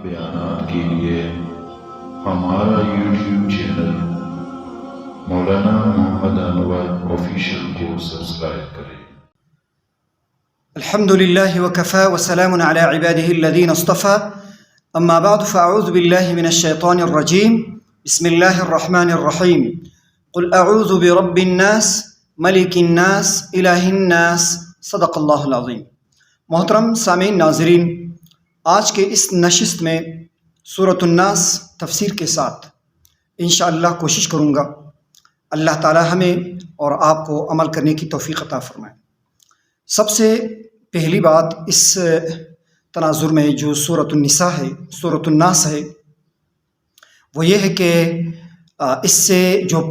بیانات کے لیے ہمارا یوٹیوب چینل مولانا محمد انور آفیشیل کو سبسکرائب کریں۔ الحمد لله وكفى وسلام على عباده الذين اصطفى أما بعد فأعوذ بالله من الشيطان الرجيم بسم الله الرحمن الرحيم قل أعوذ برب الناس ملك الناس إله الناس صدق اللہ العظیم۔ محترم سامعین ناظرین، آج کے اس نشست میں سورۃ الناس تفسیر کے ساتھ انشاءاللہ کوشش کروں گا اللہ تعالی ہمیں اور آپ کو عمل کرنے کی توفیق عطا فرمائے۔ سب سے پہلی بات اس تناظر میں جو سورۃ النساء ہے، سورۃ الناس ہے، وہ یہ ہے کہ اس سے جو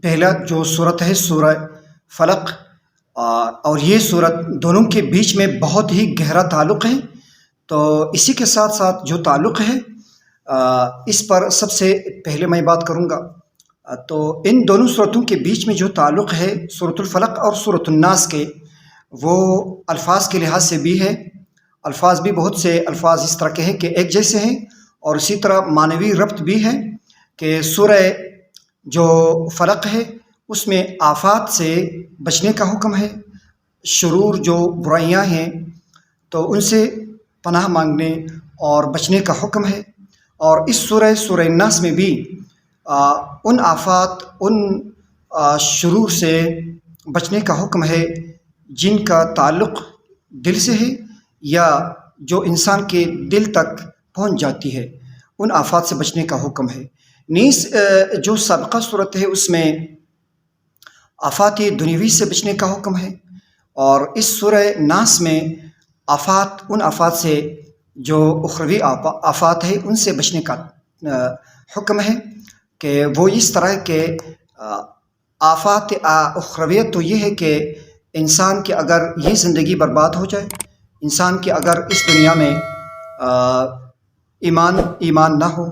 پہلا جو سورت ہے سورہ فلق اور یہ سورت دونوں کے بیچ میں بہت ہی گہرا تعلق ہے، تو اسی کے ساتھ ساتھ جو تعلق ہے اس پر سب سے پہلے میں بات کروں گا۔ تو ان دونوں صورتوں کے بیچ میں جو تعلق ہے سورۃ الفلق اور سورۃ الناس کے، وہ الفاظ کے لحاظ سے بھی ہے۔ الفاظ بھی بہت سے الفاظ اس طرح کے ہیں کہ ایک جیسے ہیں، اور اسی طرح معنوی ربط بھی ہے کہ سورہ جو فلق ہے اس میں آفات سے بچنے کا حکم ہے، شرور جو برائیاں ہیں تو ان سے پناہ مانگنے اور بچنے کا حکم ہے، اور اس سورہ الناس میں بھی ان آفات، ان شرور سے بچنے کا حکم ہے جن کا تعلق دل سے ہے یا جو انسان کے دل تک پہنچ جاتی ہے، ان آفات سے بچنے کا حکم ہے۔ نیز جو سابقہ صورت ہے اس میں آفات دنیوی سے بچنے کا حکم ہے، اور اس سورہ ناس میں ان آفات سے جو اخروی آفات ہے ان سے بچنے کا حکم ہے کہ وہ اس طرح کے آفات اخرویت تو یہ ہے کہ انسان کی اگر یہ زندگی برباد ہو جائے، انسان کی اگر اس دنیا میں ایمان نہ ہو،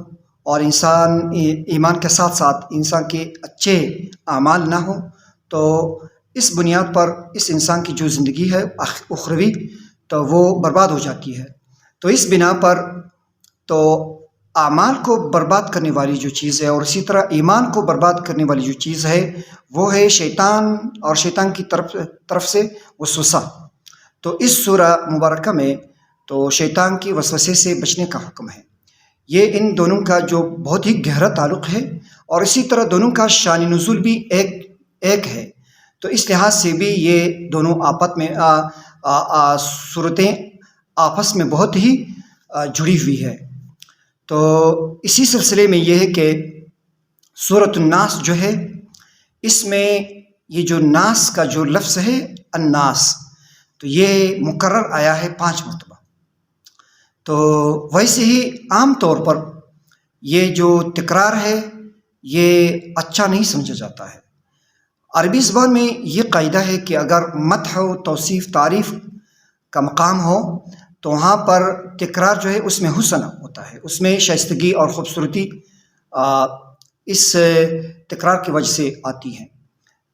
اور انسان ایمان کے ساتھ ساتھ انسان کے اچھے اعمال نہ ہوں، تو اس بنیاد پر اس انسان کی جو زندگی ہے اخروی تو وہ برباد ہو جاتی ہے۔ تو اس بنا پر تو اعمال کو برباد کرنے والی جو چیز ہے، اور اسی طرح ایمان کو برباد کرنے والی جو چیز ہے وہ ہے شیطان، اور شیطان کی طرف سے وسوسہ۔ تو اس سورہ مبارکہ میں تو شیطان کی وسوسے سے بچنے کا حکم ہے۔ یہ ان دونوں کا جو بہت ہی گہرا تعلق ہے، اور اسی طرح دونوں کا شان نزول بھی ایک ہے، تو اس لحاظ سے بھی یہ دونوں صورتیں آپس میں بہت ہی جڑی ہوئی ہے۔ تو اسی سلسلے میں یہ ہے کہ سورۃ الناس جو ہے، اس میں یہ جو ناس کا جو لفظ ہے الناس، تو یہ مکرر آیا ہے 5 مرتبہ۔ تو ویسے ہی عام طور پر یہ جو تکرار ہے یہ اچھا نہیں سمجھا جاتا ہے۔ عربی زبان میں یہ قاعدہ ہے کہ اگر مدح و توصیف تعریف کا مقام ہو تو وہاں پر تکرار جو ہے اس میں حسن ہوتا ہے، اس میں شائستگی اور خوبصورتی اس تکرار کی وجہ سے آتی ہے۔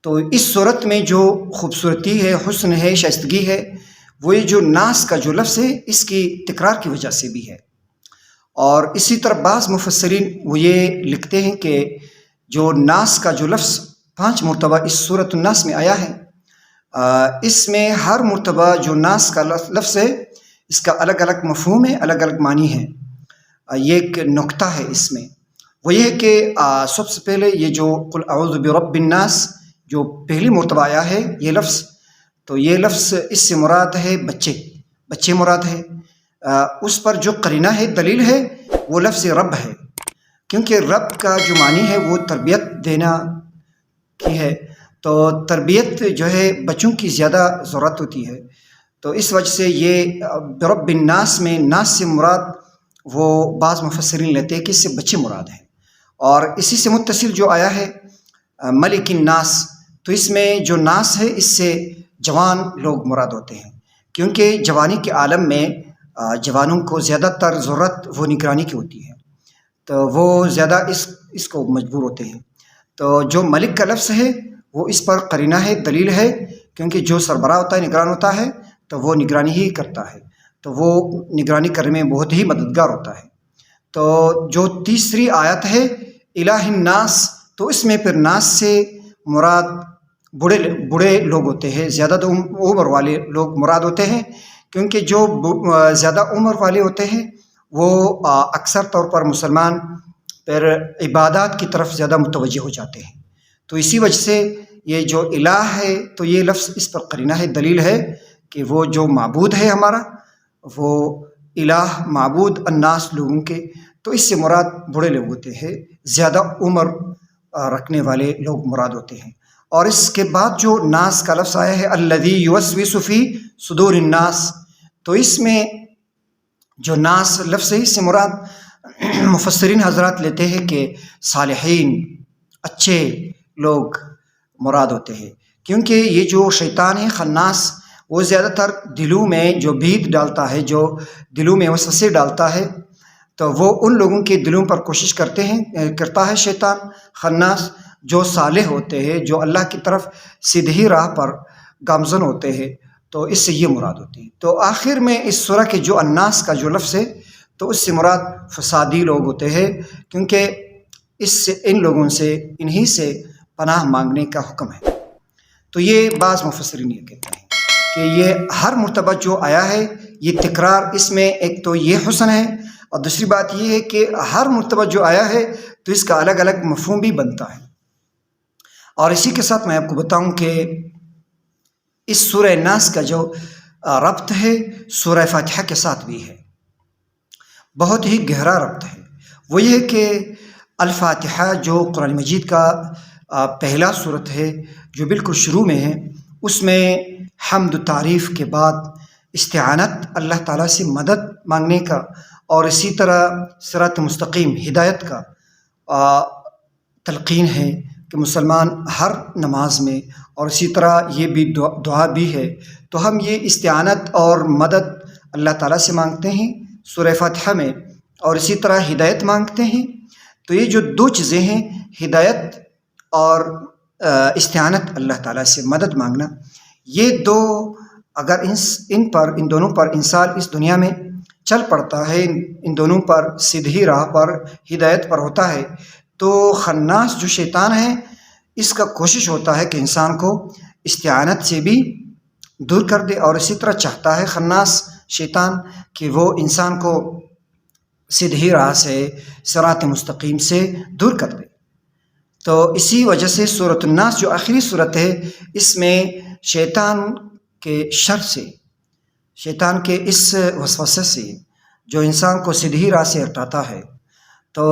تو اس صورت میں جو خوبصورتی ہے، حسن ہے، شائستگی ہے، وہ یہ جو ناس کا جو لفظ ہے اس کی تکرار کی وجہ سے بھی ہے۔ اور اسی طرح بعض مفسرین وہ یہ لکھتے ہیں کہ جو ناس کا جو لفظ 5 مرتبہ اس سورۃ الناس میں آیا ہے، اس میں ہر مرتبہ جو ناس کا لفظ ہے اس کا الگ الگ مفہوم ہے، الگ الگ معنی ہے۔ یہ ایک نکتہ ہے اس میں، وہ یہ ہے کہ سب سے پہلے یہ جو قل اعوذ برب الناس جو پہلی مرتبہ آیا ہے یہ لفظ، تو یہ لفظ اس سے مراد ہے بچے مراد ہے۔ اس پر جو قرینہ ہے، دلیل ہے، وہ لفظ رب ہے، کیونکہ رب کا جو معنی ہے وہ تربیت دینا کی ہے، تو تربیت جو ہے بچوں کی زیادہ ضرورت ہوتی ہے، تو اس وجہ سے یہ برب الناس میں ناس سے مراد وہ بعض مفسرین لیتے ہیں کہ اس سے بچے مراد ہیں۔ اور اسی سے متصل جو آیا ہے ملک الناس، تو اس میں جو ناس ہے اس سے جوان لوگ مراد ہوتے ہیں، کیونکہ جوانی کے عالم میں جوانوں کو زیادہ تر ضرورت وہ نگرانی کی ہوتی ہے، تو وہ زیادہ اس کو مجبور ہوتے ہیں۔ تو جو ملک کا لفظ ہے وہ اس پر قرینہ ہے، دلیل ہے، کیونکہ جو سربراہ ہوتا ہے، نگران ہوتا ہے، تو وہ نگرانی ہی کرتا ہے، تو وہ نگرانی کرنے میں بہت ہی مددگار ہوتا ہے۔ تو جو تیسری آیت ہے الہ الناس، تو اس میں پھر ناس سے مراد بوڑھے لوگ ہوتے ہیں، زیادہ عمر والے لوگ مراد ہوتے ہیں، کیونکہ جو زیادہ عمر والے ہوتے ہیں وہ اکثر طور پر مسلمان پھر عبادات کی طرف زیادہ متوجہ ہو جاتے ہیں۔ تو اسی وجہ سے یہ جو الہ ہے تو یہ لفظ اس پر قرینہ ہے، دلیل ہے کہ وہ جو معبود ہے ہمارا، وہ الہ معبود الناس لوگوں کے، تو اس سے مراد بوڑھے لوگ ہوتے ہیں، زیادہ عمر رکھنے والے لوگ مراد ہوتے ہیں۔ اور اس کے بعد جو ناس کا لفظ آیا ہے الذی یوسوس فی صدور الناس، تو اس میں جو ناس لفظ ہے اس سے مراد مفسرین حضرات لیتے ہیں کہ صالحین، اچھے لوگ مراد ہوتے ہیں، کیونکہ یہ جو شیطان ہے خناس، وہ زیادہ تر دلوں میں جو بھید ڈالتا ہے، جو دلوں میں وسوسے ڈالتا ہے، تو وہ ان لوگوں کے دلوں پر کوشش کرتا ہے شیطان خناس، جو صالح ہوتے ہیں، جو اللہ کی طرف سیدھی راہ پر گامزن ہوتے ہیں، تو اس سے یہ مراد ہوتی ہے۔ تو آخر میں اس سورہ کے جو الناس کا جو لفظ ہے تو اس سے مراد فسادی لوگ ہوتے ہیں، کیونکہ ان لوگوں سے، انہی سے پناہ مانگنے کا حکم ہے۔ تو یہ بعض مفسرین یہ کہتے ہیں کہ یہ ہر مرتبہ جو آیا ہے یہ تکرار، اس میں ایک تو یہ حسن ہے، اور دوسری بات یہ ہے کہ ہر مرتبہ جو آیا ہے تو اس کا الگ الگ مفہوم بھی بنتا ہے۔ اور اسی کے ساتھ میں آپ کو بتاؤں کہ اس سورہ ناس کا جو ربط ہے سورہ فاتحہ کے ساتھ بھی ہے، بہت ہی گہرا ربط ہے۔ وہ یہ ہے کہ الفاتحہ جو قرآن مجید کا پہلا سورت ہے، جو بالکل شروع میں ہے، اس میں حمد و تعریف کے بعد استعانت، اللہ تعالیٰ سے مدد مانگنے کا، اور اسی طرح صراط مستقیم، ہدایت کا تلقین ہے کہ مسلمان ہر نماز میں، اور اسی طرح یہ بھی دعا بھی ہے، تو ہم یہ استعانت اور مدد اللہ تعالیٰ سے مانگتے ہیں سورہ فاتحہ میں، اور اسی طرح ہدایت مانگتے ہیں۔ تو یہ جو دو چیزیں ہیں، ہدایت اور استعانت، اللہ تعالیٰ سے مدد مانگنا، یہ دو اگر ان دونوں پر انسان اس دنیا میں چل پڑتا ہے، ان دونوں پر سیدھی راہ پر، ہدایت پر ہوتا ہے، تو خناس جو شیطان ہے اس کا کوشش ہوتا ہے کہ انسان کو استعانت سے بھی دور کر دے، اور اسی طرح چاہتا ہے خناس شیطان کہ وہ انسان کو سیدھی راہ سے، صراط مستقیم سے دور کر دے۔ تو اسی وجہ سے سورۃ الناس جو آخری سورت ہے، اس میں شیطان کے شر سے، شیطان کے اس وسوسے سے جو انسان کو سیدھی راہ سے ہٹاتا ہے، تو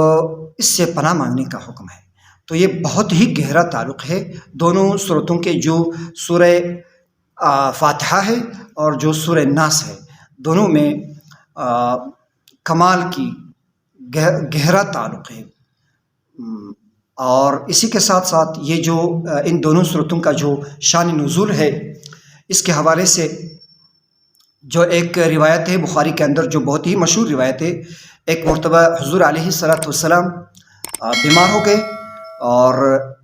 اس سے پناہ مانگنے کا حکم ہے۔ تو یہ بہت ہی گہرا تعلق ہے دونوں سورتوں کے، جو سورہ فاتحہ ہے اور جو سورہ ناس ہے، دونوں میں کمال کی گہرا تعلق ہے۔ اور اسی کے ساتھ ساتھ یہ جو ان دونوں سورتوں کا جو شان نزول ہے، اس کے حوالے سے جو ایک روایت ہے بخاری کے اندر، جو بہت ہی مشہور روایت ہے، ایک مرتبہ حضور علیہ السلام بیمار ہو گئے، اور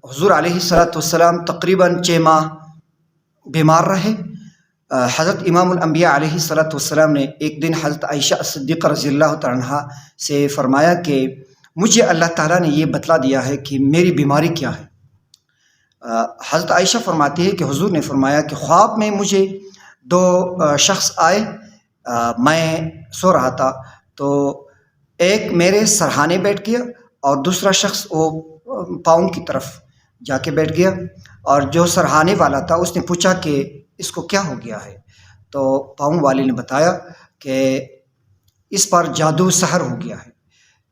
حضور علیہ السلام تقریباً 6 ماہ بیمار رہے۔ حضرت امام الانبیاء علیہ السلام نے ایک دن حضرت عائشہ صدیقہ رضی اللہ تعالیٰ عنہا سے فرمایا کہ مجھے اللہ تعالیٰ نے یہ بتلا دیا ہے کہ میری بیماری کیا ہے۔ حضرت عائشہ فرماتی ہے کہ حضور نے فرمایا کہ خواب میں مجھے 2 شخص آئے، میں سو رہا تھا، تو ایک میرے سرہانے بیٹھ گیا، اور دوسرا شخص وہ پاؤں کی طرف جا کے بیٹھ گیا، اور جو سرہانے والا تھا اس نے پوچھا کہ اس کو کیا ہو گیا ہے، تو پاؤں والے نے بتایا کہ اس پر جادو سحر ہو گیا ہے۔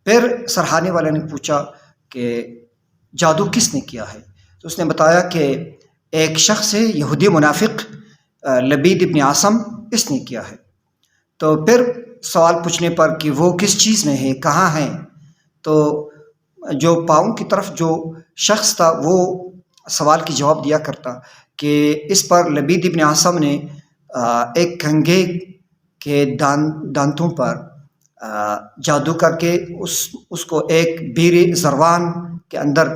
پھر سرہانے والے نے پوچھا کہ جادو کس نے کیا ہے، تو اس نے بتایا کہ ایک شخص ہے یہودی منافق لبید ابن عاصم، اس نے کیا ہے۔ تو پھر سوال پوچھنے پر کہ وہ کس چیز میں ہے، کہاں ہیں، تو جو پاؤں کی طرف جو شخص تھا وہ سوال کی جواب دیا کرتا کہ اس پر لبید ابن عاصم نے ایک کنگھے کے دانتوں پر جادو کر کے اس کو ایک بیر زروان کے اندر،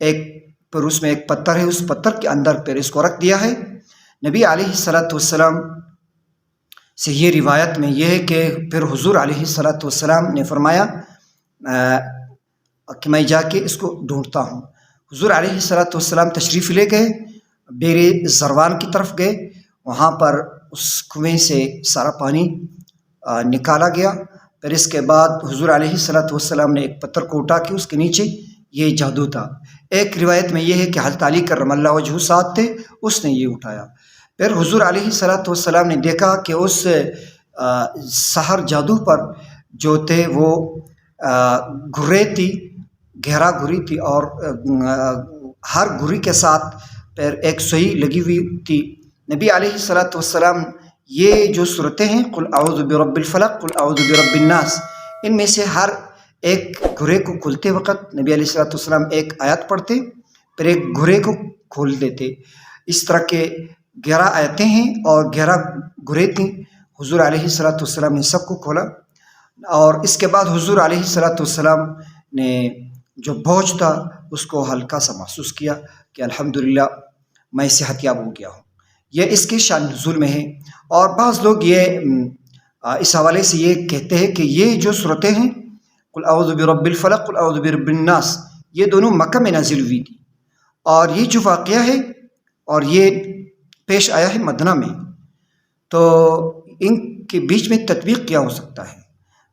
پھر اس میں ایک پتھر ہے، اس پتھر کے اندر پھر اس کو رکھ دیا ہے۔ نبی علیہ السلام سے یہ روایت میں یہ ہے کہ پھر حضور علیہ الصلاۃ والسلام نے فرمایا کہ میں جا کے اس کو ڈھونڈتا ہوں۔ حضور علیہ الصلاۃ والسلام تشریف لے گئے، بیر زروان کی طرف گئے، وہاں پر اس کنویں سے سارا پانی نکالا گیا۔ پھر اس کے بعد حضور علیہ الصلاۃ والسلام نے ایک پتھر کو اٹھا کے اس کے نیچے یہ جادو تھا۔ ایک روایت میں یہ ہے کہ حضرت علی کرم اللہ وجہہ ساتھ تھے، اس نے یہ اٹھایا۔ پھر حضور علیہ الصلاۃ والسلام نے دیکھا کہ اس سحر جادو پر جو تھے وہ گھرے تھی، گہرا گھری تھی، اور ہر گھری کے ساتھ پھر ایک سوئی لگی ہوئی تھی۔ نبی علیہ الصلاۃ والسلام یہ جو صورتیں ہیں قل اعوذ برب الفلق قل اعوذ برب الناس، ان میں سے ہر ایک گھرے کو کھولتے وقت نبی علیہ الصلاۃ والسلام ایک آیت پڑھتے، پھر ایک گھرے کو کھول دیتے۔ اس طرح کے 11 آیتیں ہیں اور 11 گھرے تھیں۔ حضور علیہ الصلاۃ والسلام نے سب کو کھولا، اور اس کے بعد حضور علیہ الصلاۃ والسلام نے جو بوجھ تھا اس کو ہلکا سا محسوس کیا کہ الحمدللہ میں صحت یاب ہو گیا ہوں۔ یہ اس کے شان نزول میں ہے، اور بعض لوگ یہ اس حوالے سے یہ کہتے ہیں کہ یہ جو صورتیں ہیں قل اعوذ برب الفلق قل اعوذ برب الناس، یہ دونوں مکہ میں نازل ہوئی تھی، اور یہ جو واقعہ ہے اور یہ پیش آیا ہے مدینہ میں، تو ان کے بیچ میں تطبیق کیا ہو سکتا ہے؟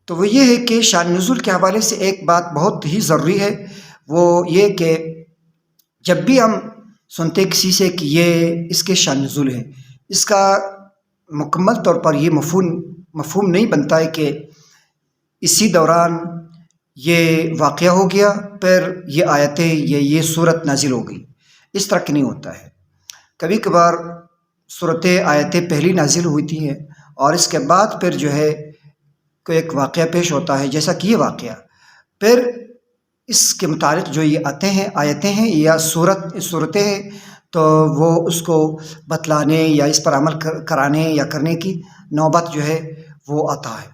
تو وہ یہ ہے کہ شان نزول کے حوالے سے ایک بات بہت ہی ضروری ہے، وہ یہ کہ جب بھی ہم سنتے کسی سے کہ یہ اس کے شان نزول ہے، اس کا مکمل طور پر یہ مفہوم نہیں بنتا ہے کہ اسی دوران یہ واقعہ ہو گیا پھر یہ آیتیں یہ صورت نازل ہو گئی، اس طرح کی نہیں ہوتا ہے۔ کبھی کبھار صورتیں آیتیں پہلی نازل ہوتی ہیں اور اس کے بعد پھر جو ہے کوئی ایک واقعہ پیش ہوتا ہے، جیسا کہ یہ واقعہ، پھر اس کے متعلق جو یہ آیتیں ہیں یا صورتیں ہیں، تو وہ اس کو بتلانے یا اس پر عمل کرانے یا کرنے کی نوبت جو ہے وہ آتا ہے۔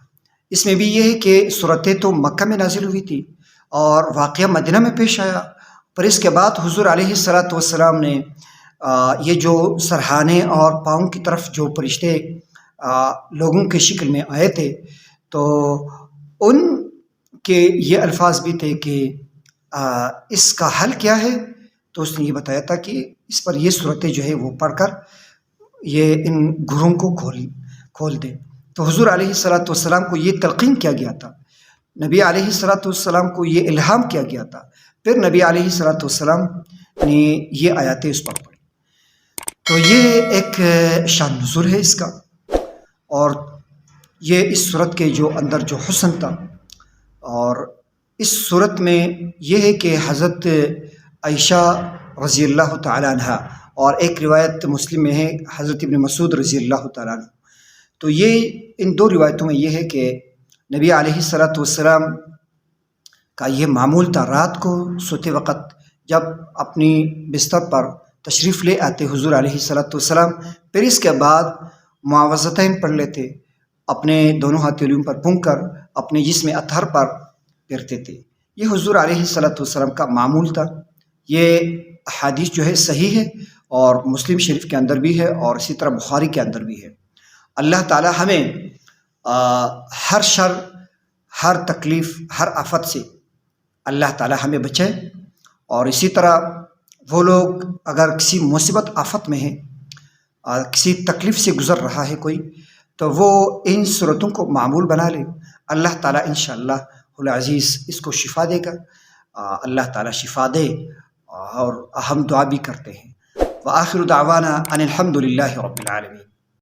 اس میں بھی یہ ہے کہ صورتیں تو مکہ میں نازل ہوئی تھی اور واقعہ مدینہ میں پیش آیا، پر اس کے بعد حضور علیہ الصلاۃ والسلام نے یہ جو سرہانے اور پاؤں کی طرف جو فرشتے لوگوں کے شکل میں آئے تھے، تو ان کے یہ الفاظ بھی تھے کہ اس کا حل کیا ہے، تو اس نے یہ بتایا تھا کہ اس پر یہ صورتیں جو ہے وہ پڑھ کر یہ ان گھروں کو کھول دے۔ تو حضور علیہ الصلاۃ والسلام کو یہ تلقین کیا گیا تھا، نبی علیہ الصلاۃ والسلام کو یہ الہام کیا گیا تھا، پھر نبی علیہ الصلاۃ والسلام نے یہ آیاتیں اس پر پڑھی۔ تو یہ ایک شان نزول ہے اس کا، اور یہ اس صورت کے جو اندر جو حسن تھا، اور اس صورت میں یہ ہے کہ حضرت عائشہ رضی اللہ تعالیٰ عنہ، اور ایک روایت مسلم میں ہے حضرت ابن مسعود رضی اللہ تعالیٰ عنہ، تو یہ ان دو روایتوں میں یہ ہے کہ نبی علیہ الصلاۃ والسلام کا یہ معمول تھا رات کو سوتے وقت جب اپنی بستر پر تشریف لے آتے حضور علیہ الصلاۃ والسلام، پھر اس کے بعد معوذتین پڑھ لیتے، اپنے دونوں ہتھیلیوں پر پھونک کر اپنے جسم اطہر پر پھرتے تھے۔ یہ حضور علیہ الصلاۃ والسلام کا معمول تھا۔ یہ حدیث جو ہے صحیح ہے، اور مسلم شریف کے اندر بھی ہے، اور اسی طرح بخاری کے اندر بھی ہے۔ اللہ تعالی ہمیں ہر شر، ہر تکلیف، ہر آفت سے اللہ تعالی ہمیں بچائے، اور اسی طرح وہ لوگ اگر کسی مصیبت آفت میں ہیں، کسی تکلیف سے گزر رہا ہے کوئی، تو وہ ان صورتوں کو معمول بنا لے، اللہ تعالیٰ انشاءاللہ العزیز اس کو شفا دے گا۔ اللہ تعالیٰ شفا دے، اور ہم دعا بھی کرتے ہیں۔ وآخر دعوانا ان الحمد للہ رب العالمین۔